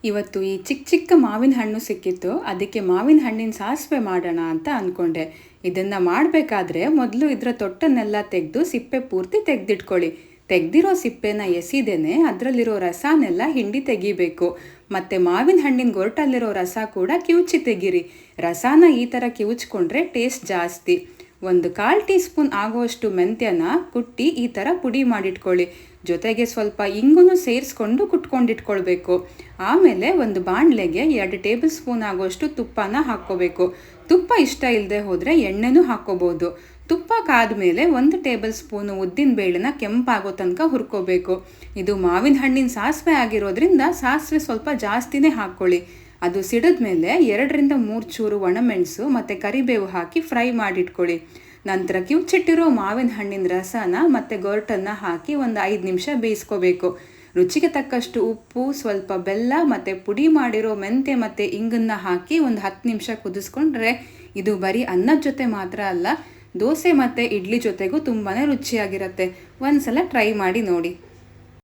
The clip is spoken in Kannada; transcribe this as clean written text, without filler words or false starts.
ಇವತ್ತು ಈ ಚಿಕ್ಕ ಚಿಕ್ಕ ಮಾವಿನ ಹಣ್ಣು ಸಿಕ್ಕಿತ್ತು. ಅದಕ್ಕೆ ಮಾವಿನ ಹಣ್ಣಿನ ಸಾಸಿವೆ ಮಾಡೋಣ ಅಂತ ಅಂದ್ಕೊಂಡೆ. ಇದನ್ನು ಮಾಡಬೇಕಾದ್ರೆ ಮೊದಲು ಇದರ ತೊಟ್ಟನ್ನೆಲ್ಲ ತೆಗೆದು ಸಿಪ್ಪೆ ಪೂರ್ತಿ ತೆಗೆದಿಟ್ಕೊಳ್ಳಿ. ತೆಗೆದಿರೋ ಸಿಪ್ಪೆನ ಎಸಿದೇನೆ ಅದರಲ್ಲಿರೋ ರಸನೆಲ್ಲ ಹಿಂಡಿ ತೆಗಿಬೇಕು. ಮತ್ತು ಮಾವಿನ ಹಣ್ಣಿನ ಗೊರಟಲ್ಲಿರೋ ರಸ ಕೂಡ ಕಿವುಚಿ ತೆಗೀರಿ. ರಸನ ಈ ಥರ ಕಿವುಚ್ಕೊಂಡ್ರೆ ಟೇಸ್ಟ್ ಜಾಸ್ತಿ. ಒಂದು 1/4 ಟೀ ಸ್ಪೂನ್ ಆಗುವಷ್ಟು ಮೆಂತ್ಯನ ಕುಟ್ಟಿ ಈ ಥರ ಪುಡಿ ಮಾಡಿಟ್ಕೊಳ್ಳಿ. ಜೊತೆಗೆ ಸ್ವಲ್ಪ ಇಂಗುನು ಸೇರಿಸ್ಕೊಂಡು ಕುಟ್ಕೊಂಡಿಟ್ಕೊಳ್ಬೇಕು. ಆಮೇಲೆ ಒಂದು ಬಾಣಲೆಗೆ 2 ಟೇಬಲ್ ಸ್ಪೂನ್ ಆಗುವಷ್ಟು ತುಪ್ಪನ ಹಾಕ್ಕೋಬೇಕು. ತುಪ್ಪ ಇಷ್ಟ ಇಲ್ಲದೆ ಹೋದರೆ ಎಣ್ಣೆನೂ ಹಾಕ್ಕೋಬೋದು. ತುಪ್ಪ ಕಾದ್ಮೇಲೆ 1 ಟೇಬಲ್ ಸ್ಪೂನು ಉದ್ದಿನ ಬೇಳೆನ ಕೆಂಪಾಗೋ ತನಕ ಹುರ್ಕೋಬೇಕು. ಇದು ಮಾವಿನ ಹಣ್ಣಿನ ಸಾಸಿವೆ ಆಗಿರೋದ್ರಿಂದ ಸಾಸಿವೆ ಸ್ವಲ್ಪ ಜಾಸ್ತಿನೇ ಹಾಕ್ಕೊಳ್ಳಿ. ಅದು ಸಿಡಿದ್ಮೇಲೆ 2-3 ಚೂರು ಒಣಮೆಣಸು ಮತ್ತು ಕರಿಬೇವು ಹಾಕಿ ಫ್ರೈ ಮಾಡಿಟ್ಕೊಳ್ಳಿ. ನಂತರ ಕಿವುಚಿಟ್ಟಿರೋ ಮಾವಿನ ಹಣ್ಣಿನ ರಸನ ಮತ್ತು ಗೊರಟನ್ನು ಹಾಕಿ ಒಂದು 5 ನಿಮಿಷ ಬೇಯಿಸ್ಕೋಬೇಕು. ರುಚಿಗೆ ತಕ್ಕಷ್ಟು ಉಪ್ಪು, ಸ್ವಲ್ಪ ಬೆಲ್ಲ ಮತ್ತು ಪುಡಿ ಮಾಡಿರೋ ಮೆಂತ್ಯ ಮತ್ತು ಇಂಗನ್ನು ಹಾಕಿ ಒಂದು 10 ನಿಮಿಷ ಕುದಿಸ್ಕೊಂಡ್ರೆ ಇದು ಬರೀ ಅನ್ನದ ಜೊತೆ ಮಾತ್ರ ಅಲ್ಲ, ದೋಸೆ ಮತ್ತು ಇಡ್ಲಿ ಜೊತೆಗೂ ತುಂಬಾ ರುಚಿಯಾಗಿರುತ್ತೆ. ಒಂದ್ಸಲ ಟ್ರೈ ಮಾಡಿ ನೋಡಿ.